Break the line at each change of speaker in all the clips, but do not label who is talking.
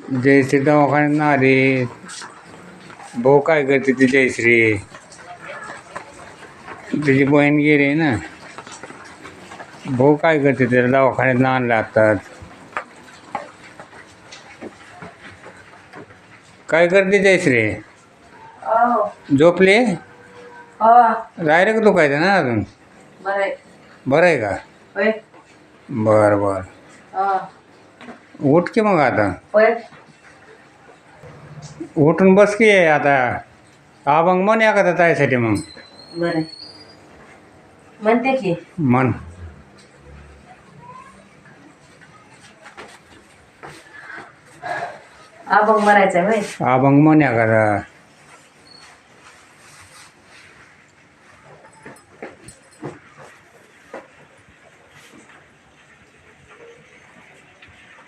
जयश्री दवाखान्यात आली. भाऊ काय करते ती जयश्री? तिची बहीण गेली ना. भाऊ काय करते त्याला दवाखान्यात आणलं आता. काय करते जयश्री? झोपली? डायरेक्ट दुखायचं ना अजून? बरं आहे का? बरं बरं. उठ की मग आता. उठून बस की आता. अभंग म्हण एखादा त्यासाठी मग.
बरं म्हणते की
म्हण.
अभंग म्हणायचा होय.
अभंग म्हण एखादा.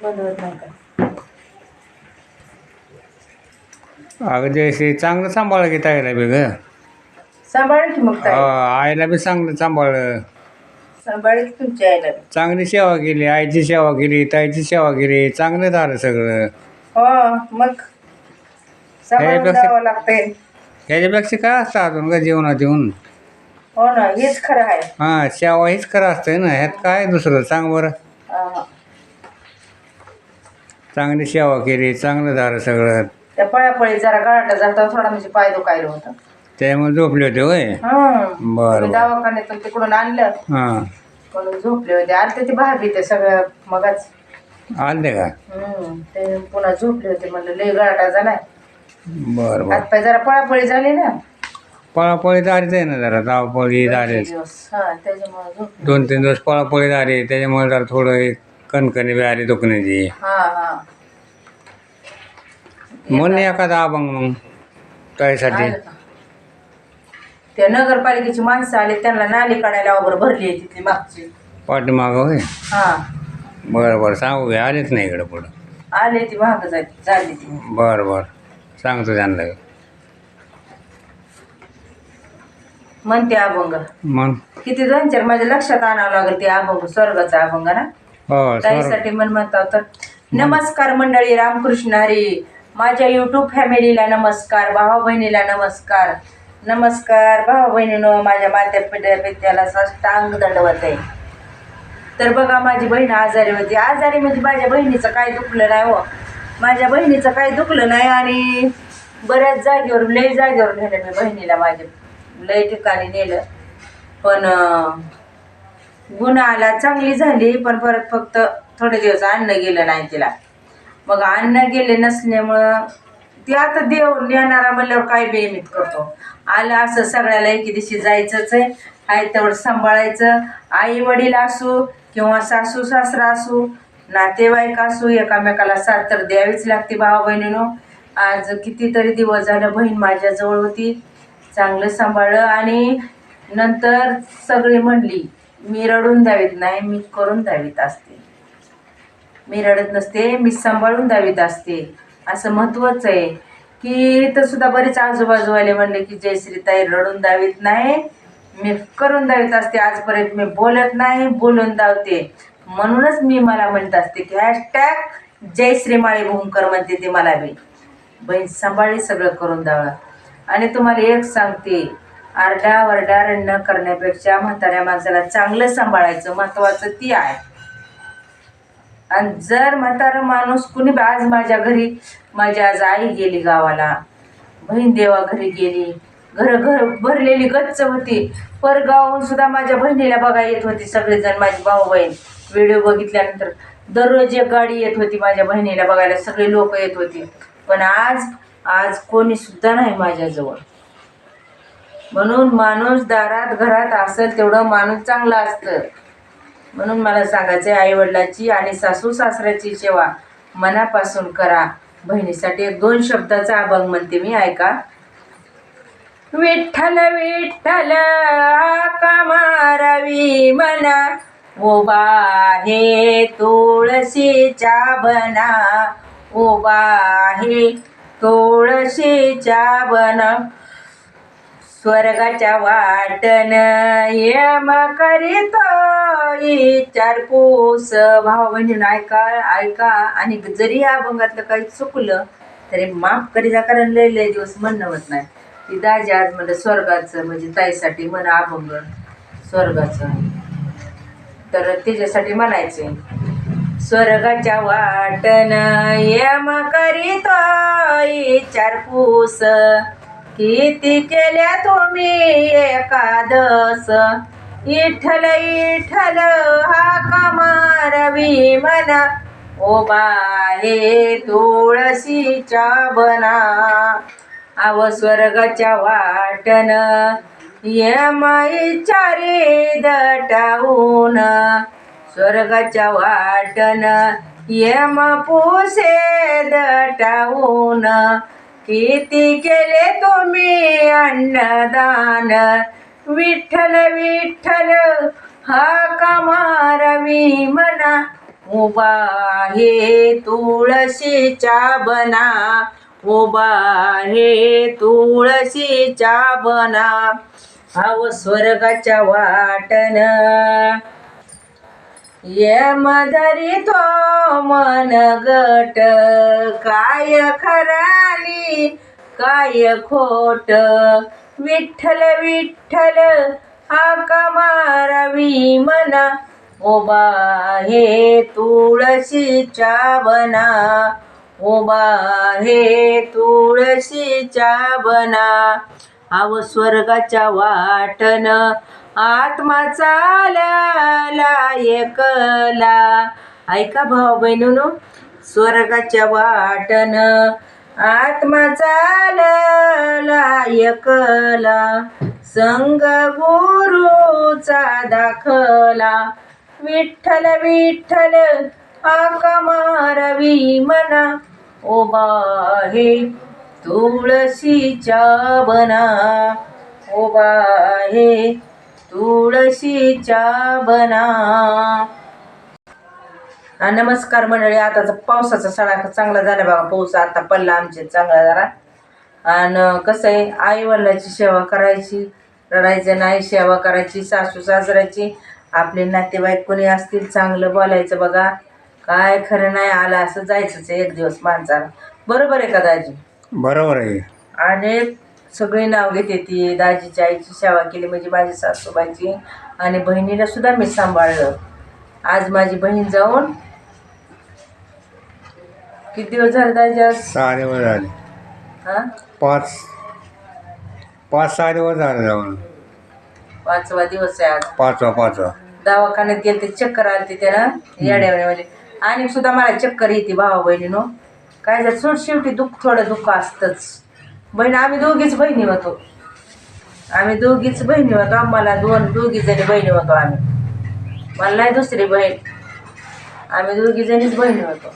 बंद होत नाही का?
अगं जयश्री चांगलं सांभाळ की ताईला बी ग.
सांभाळ की मग ताई.
आईला बी चांगलं सांभाळलं.
सांभाळ की तुमच्या आईला.
चांगली सेवा केली. आईची सेवा केली, ताईची सेवा केली. चांगलं झालं सगळं.
हो मग सांभाळून जावं लागतंय.
ह्याच्यापेक्षा काय असतं अजून का जीवनात येऊन?
हो ना, हेच खरं आहे.
हां, सेवा हीच खरं असतंय ना. ह्यात काय दुसरं सांग बरं. चांगली सेवा केली, चांगलं झालं सगळं.
त्या पळापळी जरा गळाटा जाता थोडा म्हणजे पाय दुखायला होता.
त्यामुळे झोपले होते होय. बरं.
दवाखान्यातून तिकडून आणलं
हां,
म्हणून झोपले होते. आले ते भाभी ते सगळं मगच
आले का?
ते पुन्हा झोपले होते. म्हणलं लय गळाटा झालाय.
बरं बरं.
हातपाय जरा पळापळी झाली ना.
पळापळी झालीच आहे ना जरा. धावपळी झाली.
त्याच्यामुळे झोपले.
2-3 दिवस पळापळी झाली. त्याच्यामुळे जरा थोडं कणकणी बी आली दुखण्याची. म्हण एखादा अभंग मग त्यासाठी.
त्या नगरपालिकेची माणसं आली त्यांना नाली काढायला वगैरे भरली आहे तिथली मागची.
पाठीमागं होय. बरं बरं सांगू घ्या. आलेच नाही इकडं पुढं.
आले ती महाग झाली ती.
बरं बरं सांगतो त्यांना.
म्हणते अभंग.
मग
किती 2-4 माझ्या लक्षात आणावं लागेल ते अभंग. स्वर्गाचा अभंग ना.
हो
त्यासाठी म्हणतात तर. नमस्कार मंडळी, रामकृष्ण हरी. माझ्या यूट्यूब फॅमिलीला नमस्कार. भावा बहिणीला नमस्कार. नमस्कार भावा बहिणीनो. माझ्या मातेपित्याला साष्टांग दंडवत आहे. तर बघा माझी बहीण आजारी होती. आजारी म्हणजे माझ्या बहिणीचं काही दुखलं नाही हो. माझ्या बहिणीचं काही दुखलं नाही. आणि बऱ्याच जागेवर लय जागेवर नेलं मी बहिणीला. माझ्या लय ठिकाणी नेलं. पण गुन्हा चांगली झाली. पण परत फक्त थोडे दिवस अन्न गेलं नाही तिला. मग अन्न गेले नसल्यामुळं ती आता देव नेणारा म्हणल्यावर काय बेमित करतो. आलं असं सगळ्याला एके दिवशी जायचंच आहे. आहे तेवढं सांभाळायचं. आई वडील असू किंवा सासू सासरा असू, नातेवाईक असू, एकामेकाला साथ तर द्यावीच लागते भावा बहिणीनो. आज कितीतरी दिवस झालं बहीण माझ्याजवळ होती. चांगलं सांभाळलं. आणि नंतर सगळी म्हणली मी रडून द्यावीत नाही, मी करून द्यावीत असते. मी रडत नसते, मी सांभाळून द्यावीत असते. असं महत्त्वाचं आहे की इथं सुद्धा बरेच आजूबाजूवाले म्हणले की जयश्रीताई रडून द्यावीत नाही, मी करून द्यावीत असते. आजपर्यंत मी बोलत नाही, बोलून दावते. म्हणूनच मी मला म्हणत असते की #जयश्री माळी भूमकर म्हणते ते मला बी. बहीण सांभाळली, सगळं करून द्यावं. आणि तुम्हाला एक सांगते, आरडाओरडा न करण्यापेक्षा म्हाताऱ्या माणसाला चांगलं सांभाळायचं, महत्त्वाचं ती आहे. आणि जर म्हातारा माणूस कुणी आज माझ्या घरी, माझी आज आई गेली गावाला, बहीण देवा घरी गेली, घर भरलेली गच्च होती. परगावून सुद्धा माझ्या बहिणीला बघा येत होती सगळेजण. माझी भाऊ बहीण व्हिडिओ बघितल्यानंतर दररोज एक गाडी येत होती माझ्या बहिणीला बघायला. सगळे लोक येत होती. पण आज कोणी सुद्धा नाही माझ्याजवळ. म्हणून माणूस दारात घरात असेल तेवढं माणूस चांगला असतं. म्हणून मला सांगायचं आहे, आईवडिलाची आणि सासू सासऱ्याची सेवा मनापासून करा. बहिणीसाठी 1-2 शब्दाचा अभंग म्हणते मी, ऐका. विठ्ठल विठ्ठल हाका मारावी मना, उभा आहे तुळशीच्या बना, उभा आहे तुळशीच्या बना. स्वर्गाच्या वाटन यम करीतो विचारपूस. भावा बहिणीनं ऐका ऐका. आणि जरी या अभंगातलं काही चुकलं तरी माफ करी जा, कारण लय लय दिवस म्हणणं होत नाही. ती दाजी आज म्हणलं स्वर्गाचं म्हणजे ताईसाठी म्हण अभंग स्वर्गाचं, तर त्याच्यासाठी म्हणायचे. स्वर्गाच्या वाटन यम करीतो विचारपूस, किती केल्या तुम्ही एकादस. विठ्ठल विठ्ठल हाका मारवी म्हणा, ओबा हे तुळशीच्या बना. आव स्वर्गाच्या वाटन यम इचारे दटावून, स्वर्गाच्या वाटन यम पुसे दटावून. किती केले तुम्ही अन्नदान, विठ्ठल विठ्ठल हाका मारवी म्हणा, उभा हे तुळशीच्या बना. उभा हे तुळशीच्या बना. अव स्वर्गाच्या वाटन यम धरितो मन गट, काय खरानी काय खोट. विठ्ठल विठ्ठल हाका मारवी म्हणा, ओबा हे तुळशीच्या बना. ओबा हे तुळशीच्या बना. अव स्वर्गाच्या वाटन आत्मा चालला एकला. ऐका भाऊ बहिणीनो, स्वर्गाच्या वाटन आत्मा चालला एकला. संग गुरुचा दाखला, विठ्ठल विठ्ठल हाका मारवी म्हणा, ओबा हे तुळशीच्या बना. ओबा हे तुळशीच्या बना. नमस्कार मंडळी. आताचा पावसाचा सडा चांगला झाला बघा. पाऊस आता पडला आमचे चांगला जरा. आणि कसं आहे, आई वडिलाची सेवा करायची, रडायचं नाही, सेवा करायची. सासू सासऱ्याची, आपले नातेवाईक कोणी असतील चांगलं बोलायचं बघा. काय खरं नाही, आलं असं जायचंच आहे एक दिवस माणसाला. बरोबर आहे का दाजी?
बरोबर आहे.
आणि सगळी नाव घेते ती. दाजीच्या आईची सेवा केली म्हणजे माझी सासूबाईची. आणि बहिणीला सुद्धा मी सांभाळलं. आज माझी बहीण जाऊन किती दिवस झाले दाजी? आज
6 दिवस झाले.
हां,
5-6 दिवस झाले जाऊन.
5वा दिवस आहे आज.
5वा.
दवाखान्यात गेले ते, चक्कर आली ती त्याला येड्यामध्ये. आणि सुद्धा मला चक्कर येते भावा बहिणीनो. काय जर शेवटी थोडं दुःख असतंच. बहीण आम्ही दोघीच बहिणी होतो. आम्हाला दोघी जणी बहिणी होतो आम्ही. मला नाही दुसरी बहीण. आम्ही दोघी जणीच बहिणी होतो.